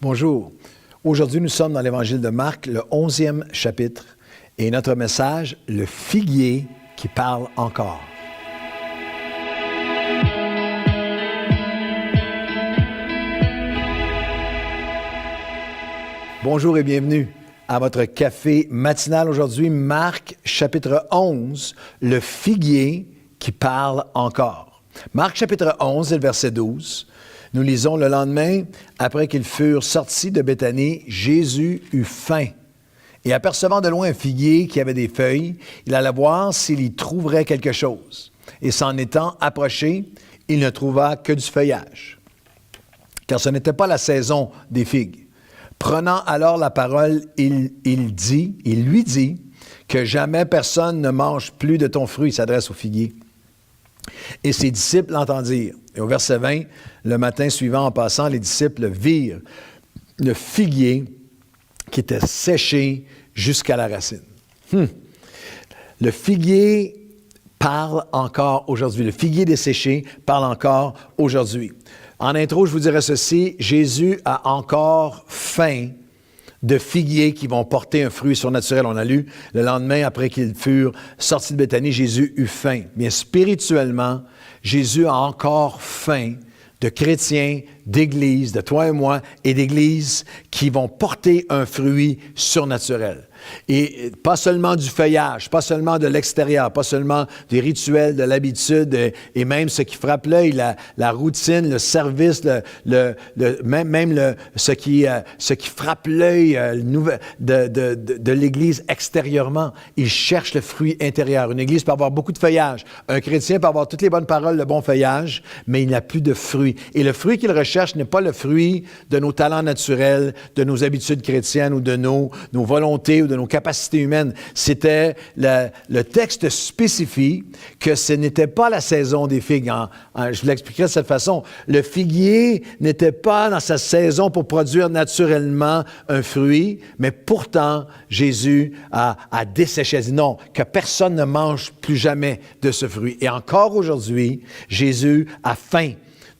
Bonjour. Aujourd'hui, nous sommes dans l'Évangile de Marc, le 11e chapitre, et notre message, le figuier qui parle encore. Bonjour et bienvenue à votre café matinal. Aujourd'hui, Marc, chapitre 11, le figuier qui parle encore. Marc, chapitre 11, et le verset 12. Nous lisons le lendemain, après qu'ils furent sortis de Béthanie, Jésus eut faim. Et apercevant de loin un figuier qui avait des feuilles, il alla voir s'il y trouverait quelque chose. Et s'en étant approché, il ne trouva que du feuillage, car ce n'était pas la saison des figues. Prenant alors la parole, il lui dit que jamais personne ne mange plus de ton fruit. Il s'adresse au figuier. Et ses disciples l'entendirent. Et au verset 20, le matin suivant, en passant, les disciples virent le figuier qui était séché jusqu'à la racine. Le figuier parle encore aujourd'hui. Le figuier desséché parle encore aujourd'hui. En intro, je vous dirais ceci, Jésus a encore faim de figuiers qui vont porter un fruit surnaturel. On a lu le lendemain, après qu'ils furent sortis de Béthanie, Jésus eut faim. Mais spirituellement, Jésus a encore faim de chrétiens, d'églises, de toi et moi, et d'églises qui vont porter un fruit surnaturel. Et pas seulement du feuillage, pas seulement de l'extérieur, pas seulement des rituels, de l'habitude, et même ce qui frappe l'œil, la routine, le service, ce qui frappe l'œil de l'Église extérieurement. Il cherche le fruit intérieur. Une Église peut avoir beaucoup de feuillage. Un chrétien peut avoir toutes les bonnes paroles, le bon feuillage, mais il n'a plus de fruit. Et le fruit qu'il recherche n'est pas le fruit de nos talents naturels, de nos habitudes chrétiennes ou de nos volontés ou de nos capacités humaines. C'était le texte spécifie que ce n'était pas la saison des figues. Je vous l'expliquerai de cette façon. Le figuier n'était pas dans sa saison pour produire naturellement un fruit, mais pourtant, Jésus a desséché. Il a dit non, que personne ne mange plus jamais de ce fruit. Et encore aujourd'hui, Jésus a faim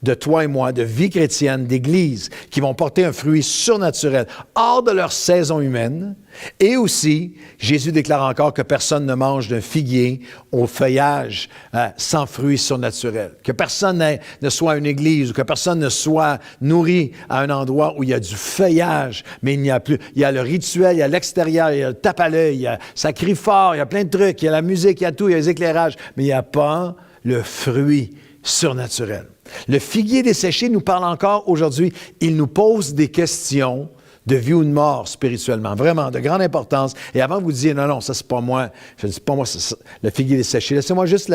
de toi et moi, de vie chrétienne, d'église, qui vont porter un fruit surnaturel, hors de leur saison humaine. Et aussi, Jésus déclare encore que personne ne mange d'un figuier au feuillage sans fruit surnaturel. Que personne ne soit à une église ou que personne ne soit nourri à un endroit où il y a du feuillage, mais il n'y a plus. Il y a le rituel, il y a l'extérieur, il y a le tape à l'œil, ça crie fort, il y a plein de trucs, il y a la musique, il y a tout, il y a les éclairages, mais il n'y a pas le fruit surnaturel. Le figuier desséché nous parle encore aujourd'hui. Il nous pose des questions de vie ou de mort spirituellement, vraiment de grande importance. Et avant que vous disiez, non, ça c'est pas moi, je ne dis pas moi, c'est le figuier desséché. Laissez-moi juste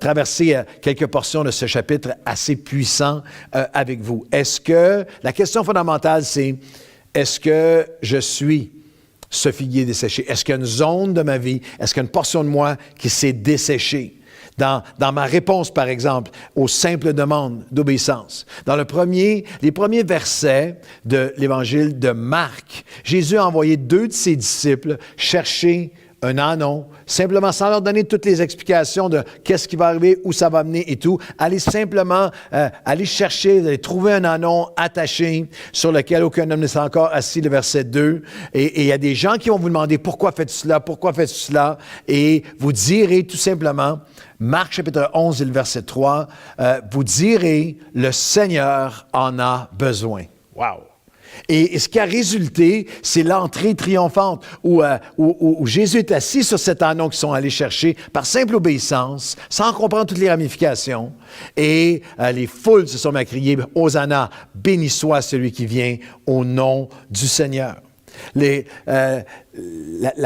traverser quelques portions de ce chapitre assez puissant avec vous. La question fondamentale, c'est, est-ce que je suis ce figuier desséché? Est-ce qu'il y a une zone de ma vie, est-ce qu'il y a une portion de moi qui s'est desséchée? Dans ma réponse, par exemple, aux simples demandes d'obéissance. Dans les premiers versets de l'Évangile de Marc, Jésus a envoyé 2 de ses disciples chercher un ânon, simplement sans leur donner toutes les explications de qu'est-ce qui va arriver, où ça va mener et tout. Aller simplement, aller chercher, aller trouver un ânon attaché sur lequel aucun homme ne s'est encore assis, le verset 2. Et il y a des gens qui vont vous demander pourquoi faites-tu cela, pourquoi faites-tu cela, et vous direz tout simplement, Marc chapitre 11 et le verset 3, vous direz, le Seigneur en a besoin. Wow! Et ce qui a résulté, c'est l'entrée triomphante où Jésus est assis sur cet ânon qu'ils sont allés chercher par simple obéissance, sans comprendre toutes les ramifications. Et les foules se sont mis à crier, « Hosanna, béni soit celui qui vient au nom du Seigneur ». La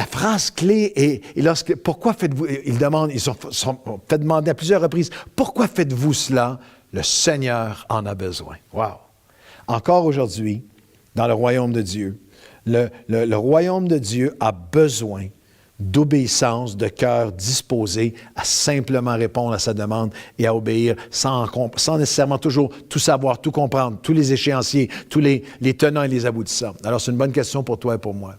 phrase clé est, pourquoi faites-vous, ils sont fait demander à plusieurs reprises, pourquoi faites-vous cela? Le Seigneur en a besoin. Wow! Encore aujourd'hui, dans le royaume de Dieu, le royaume de Dieu a besoin d'obéissance, de cœur disposé à simplement répondre à sa demande et à obéir sans nécessairement toujours tout savoir, tout comprendre, tous les échéanciers, tous les tenants et les aboutissants. Alors, c'est une bonne question pour toi et pour moi.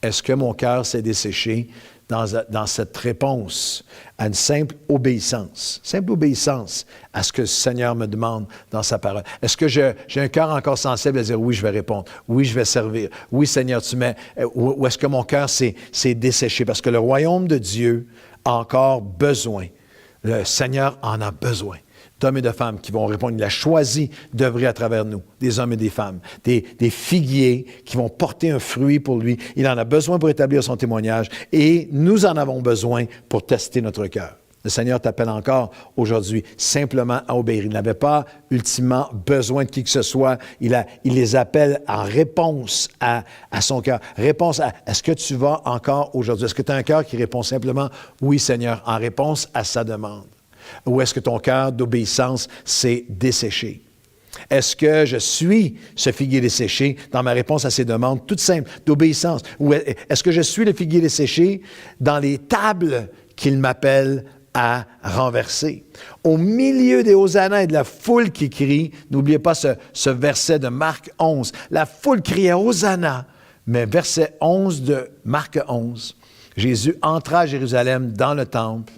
Est-ce que mon cœur s'est desséché dans cette réponse à une simple obéissance à ce que le Seigneur me demande dans sa parole. Est-ce que j'ai un cœur encore sensible à dire oui, je vais répondre, oui, je vais servir, oui, Seigneur, tu mets, ou est-ce que mon cœur s'est desséché? Parce que le royaume de Dieu a encore besoin, le Seigneur en a besoin d'hommes et de femmes qui vont répondre. Il a choisi d'œuvrer à travers nous, des hommes et des femmes, des figuiers qui vont porter un fruit pour lui. Il en a besoin pour établir son témoignage et nous en avons besoin pour tester notre cœur. Le Seigneur t'appelle encore aujourd'hui simplement à obéir. Il n'avait pas ultimement besoin de qui que ce soit. Il les appelle en réponse à son cœur. Réponse à, est-ce que tu vas encore aujourd'hui? Est-ce que tu as un cœur qui répond simplement, oui Seigneur, en réponse à sa demande? Ou est-ce que ton cœur d'obéissance s'est desséché? Est-ce que je suis ce figuier desséché dans ma réponse à ces demandes toutes simples d'obéissance? Ou est-ce que je suis le figuier desséché dans les tables qu'il m'appelle à renverser? Au milieu des hosannas et de la foule qui crie, n'oubliez pas ce verset de Marc 11, la foule criait hosanna, mais verset 11 de Marc 11, Jésus entra à Jérusalem dans le temple.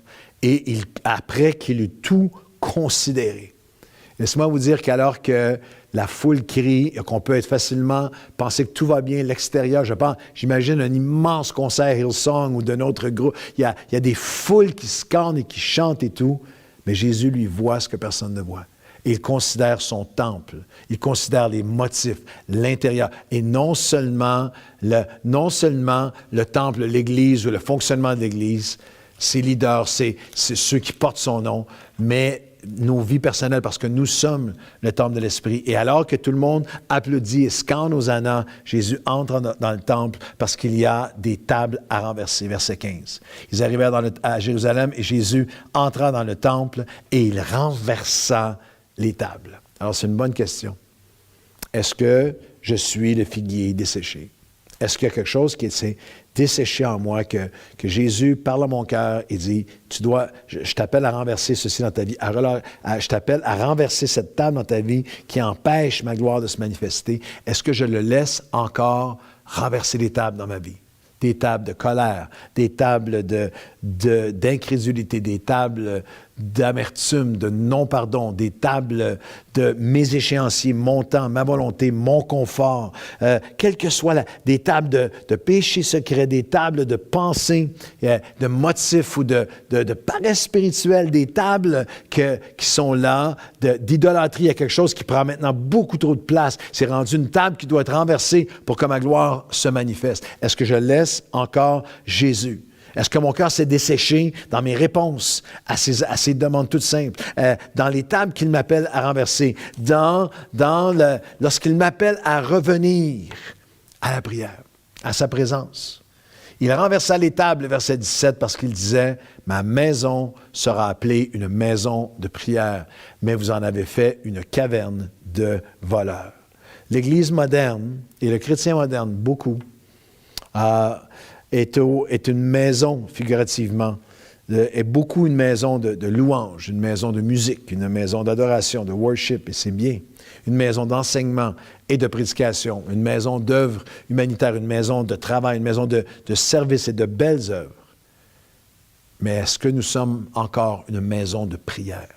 Et après qu'il eut tout considéré. Laissez-moi vous dire qu'alors que la foule crie, et qu'on peut être facilement penser que tout va bien, l'extérieur, j'imagine un immense concert Hillsong ou d'un autre groupe. Il y a des foules qui scandent et qui chantent et tout, mais Jésus, lui, voit ce que personne ne voit. Et il considère son temple, il considère les motifs, l'intérieur, et non seulement le temple, l'Église ou le fonctionnement de l'Église, ses leaders, c'est ceux qui portent son nom, mais nos vies personnelles, parce que nous sommes le temple de l'Esprit. Et alors que tout le monde applaudit et scande hosanna, Jésus entre dans le temple parce qu'il y a des tables à renverser. Verset 15. Ils arrivèrent à Jérusalem et Jésus entra dans le temple et il renversa les tables. Alors, c'est une bonne question. Est-ce que je suis le figuier desséché? Est-ce qu'il y a quelque chose qui s'est desséché en moi que Jésus parle à mon cœur et dit, je t'appelle à renverser ceci dans ta vie, je t'appelle à renverser cette table dans ta vie qui empêche ma gloire de se manifester. Est-ce que je le laisse encore renverser les tables dans ma vie? Des tables de colère, des tables d'incrédulité, des tables d'amertume, de non-pardon, des tables de mes échéanciers, mon temps, ma volonté, mon confort, quelles que soient des tables de péché secret, des tables de pensée, de motifs ou de paresse spirituelle, des tables qui sont là, d'idolâtrie. Il y a quelque chose qui prend maintenant beaucoup trop de place. C'est rendu une table qui doit être renversée pour que ma gloire se manifeste. Est-ce que je laisse encore Jésus? Est-ce que mon cœur s'est desséché dans mes réponses à ces demandes toutes simples, dans les tables qu'il m'appelle à renverser, lorsqu'il m'appelle à revenir à la prière, à sa présence? Il renversa les tables, verset 17, parce qu'il disait, « Ma maison sera appelée une maison de prière, mais vous en avez fait une caverne de voleurs. » L'Église moderne et le chrétien moderne, beaucoup, est une maison, figurativement, est beaucoup une maison de louange, une maison de musique, une maison d'adoration, de worship, et c'est bien. Une maison d'enseignement et de prédication, une maison d'œuvre humanitaire, une maison de travail, une maison de service et de belles œuvres. Mais est-ce que nous sommes encore une maison de prière?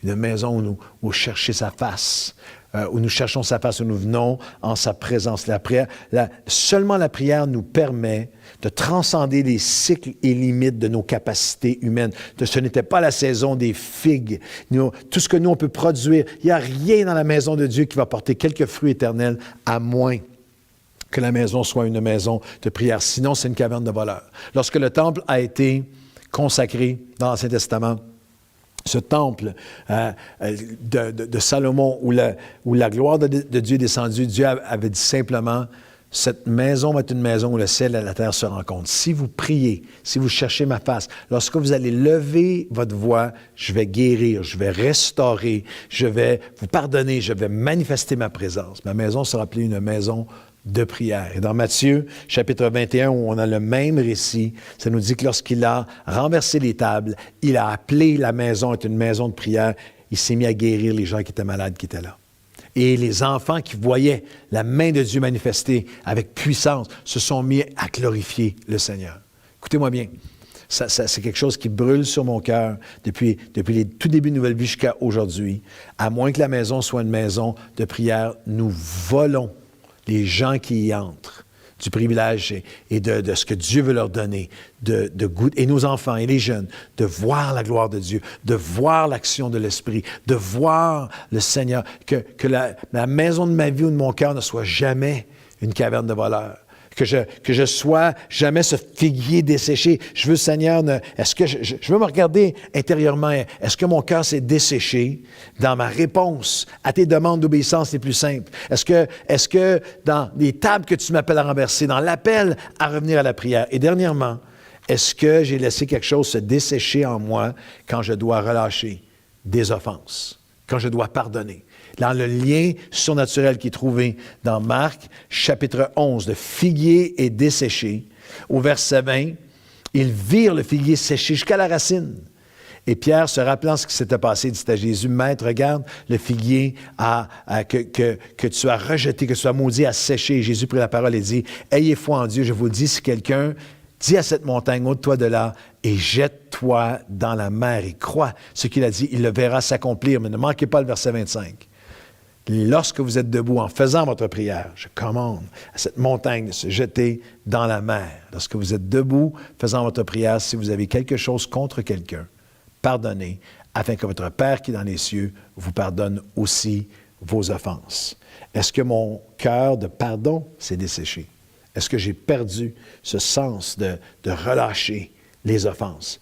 Une maison où chercher sa face, où nous cherchons sa face, où nous venons en sa présence. La prière, seulement la prière nous permet de transcender les cycles et limites de nos capacités humaines. Ce n'était pas la saison des figues. Tout ce que nous, on peut produire, il n'y a rien dans la maison de Dieu qui va porter quelques fruits éternels, à moins que la maison soit une maison de prière. Sinon, c'est une caverne de voleurs. Lorsque le temple a été consacré dans l'Ancien Testament, ce temple de Salomon où la gloire de Dieu est descendue, Dieu avait dit simplement, cette maison va être une maison où le ciel et la terre se rencontrent. Si vous priez, si vous cherchez ma face, lorsque vous allez lever votre voix, je vais guérir, je vais restaurer, je vais vous pardonner, je vais manifester ma présence. Ma maison sera appelée une maison de prière. Et dans Matthieu, chapitre 21, où on a le même récit, ça nous dit que lorsqu'il a renversé les tables, il a appelé la maison être une maison de prière, il s'est mis à guérir les gens qui étaient malades, qui étaient là. Et les enfants qui voyaient la main de Dieu manifestée avec puissance se sont mis à glorifier le Seigneur. Écoutez-moi bien. C'est quelque chose qui brûle sur mon cœur depuis les tout débuts de Nouvelle Vie jusqu'à aujourd'hui. À moins que la maison soit une maison de prière, nous volons les gens qui y entrent du privilège et de ce que Dieu veut leur donner, de goûter, et nos enfants et les jeunes, de voir la gloire de Dieu, de voir l'action de l'Esprit, de voir le Seigneur, que la maison de ma vie ou de mon cœur ne soit jamais une caverne de voleurs. Que je sois jamais ce figuier desséché. Je veux, Seigneur, est-ce que je veux me regarder intérieurement. Est-ce que mon cœur s'est desséché dans ma réponse à tes demandes d'obéissance les plus simples? Est-ce que dans les tables que tu m'appelles à renverser, dans l'appel à revenir à la prière? Et dernièrement, est-ce que j'ai laissé quelque chose se dessécher en moi quand je dois relâcher des offenses, quand je dois pardonner? Dans le lien surnaturel qui est trouvé dans Marc, chapitre 11, le figuier est desséché. Au verset 20, ils virent le figuier séché jusqu'à la racine. Et Pierre, se rappelant ce qui s'était passé, dit à Jésus, « Maître, regarde, le figuier que tu as rejeté, que tu as maudit, a séché. » Et Jésus prit la parole et dit, « Ayez foi en Dieu, je vous le dis, si quelqu'un dit à cette montagne, ôte-toi de là et jette-toi dans la mer. » Et crois ce qu'il a dit, il le verra s'accomplir. Mais ne manquez pas le verset 25. Lorsque vous êtes debout en faisant votre prière, je commande à cette montagne de se jeter dans la mer. Lorsque vous êtes debout faisant votre prière, si vous avez quelque chose contre quelqu'un, pardonnez, afin que votre Père qui est dans les cieux vous pardonne aussi vos offenses. Est-ce que mon cœur de pardon s'est desséché? Est-ce que j'ai perdu ce sens de relâcher les offenses?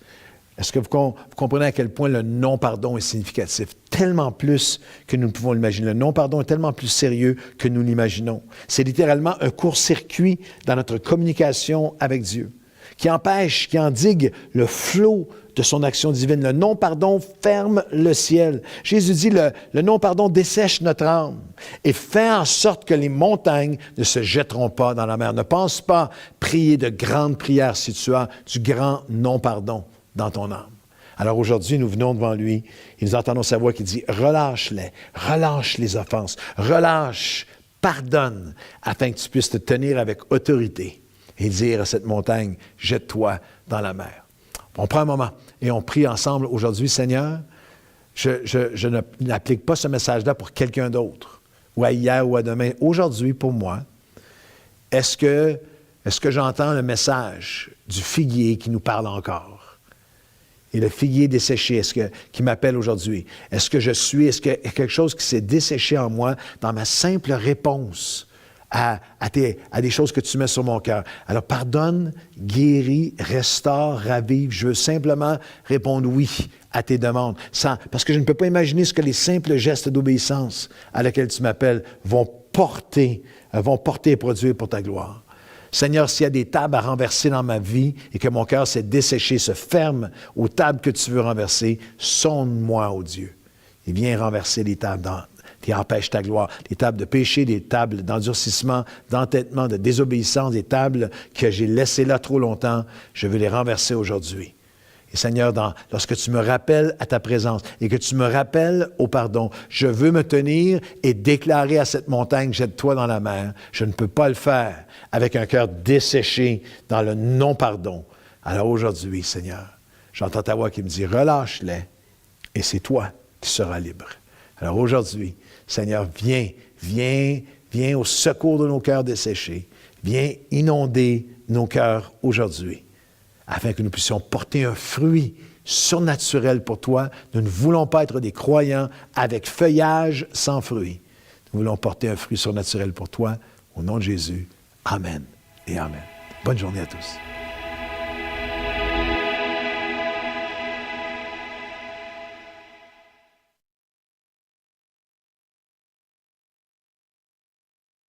Est-ce que vous comprenez à quel point le non-pardon est significatif? Tellement plus que nous ne pouvons l'imaginer. Le non-pardon est tellement plus sérieux que nous l'imaginons. C'est littéralement un court-circuit dans notre communication avec Dieu, qui empêche, qui endigue le flot de son action divine. Le non-pardon ferme le ciel. Jésus dit, le non-pardon dessèche notre âme et fait en sorte que les montagnes ne se jetteront pas dans la mer. Ne pense pas prier de grandes prières si tu as du grand non-pardon dans ton âme. Alors aujourd'hui, nous venons devant lui et nous entendons sa voix qui dit, relâche-les, relâche les offenses, relâche, pardonne, afin que tu puisses te tenir avec autorité et dire à cette montagne, jette-toi dans la mer. On prend un moment et on prie ensemble aujourd'hui, Seigneur, je n'applique pas ce message-là pour quelqu'un d'autre, ou à hier ou à demain. Aujourd'hui, pour moi, est-ce que j'entends le message du figuier qui nous parle encore? Et le figuier desséché, qui m'appelle aujourd'hui? Est-ce qu'il y a quelque chose qui s'est desséché en moi dans ma simple réponse à des choses que tu mets sur mon cœur? Alors pardonne, guéris, restaure, ravive. Je veux simplement répondre oui à tes demandes. Parce que je ne peux pas imaginer ce que les simples gestes d'obéissance à laquelle tu m'appelles vont porter et produire pour ta gloire. Seigneur, s'il y a des tables à renverser dans ma vie et que mon cœur s'est desséché, se ferme aux tables que tu veux renverser, sonde-moi, ô Dieu, et viens renverser les tables qui empêchent ta gloire, les tables de péché, des tables d'endurcissement, d'entêtement, de désobéissance, des tables que j'ai laissées là trop longtemps, je veux les renverser aujourd'hui. Et Seigneur, lorsque tu me rappelles à ta présence et que tu me rappelles au pardon, je veux me tenir et déclarer à cette montagne, jette-toi dans la mer. Je ne peux pas le faire avec un cœur desséché dans le non-pardon. Alors aujourd'hui, Seigneur, j'entends ta voix qui me dit, relâche-les et c'est toi qui seras libre. Alors aujourd'hui, Seigneur, viens au secours de nos cœurs desséchés. Viens inonder nos cœurs aujourd'hui, afin que nous puissions porter un fruit surnaturel pour toi. Nous ne voulons pas être des croyants avec feuillage sans fruit. Nous voulons porter un fruit surnaturel pour toi. Au nom de Jésus, Amen et Amen. Bonne journée à tous.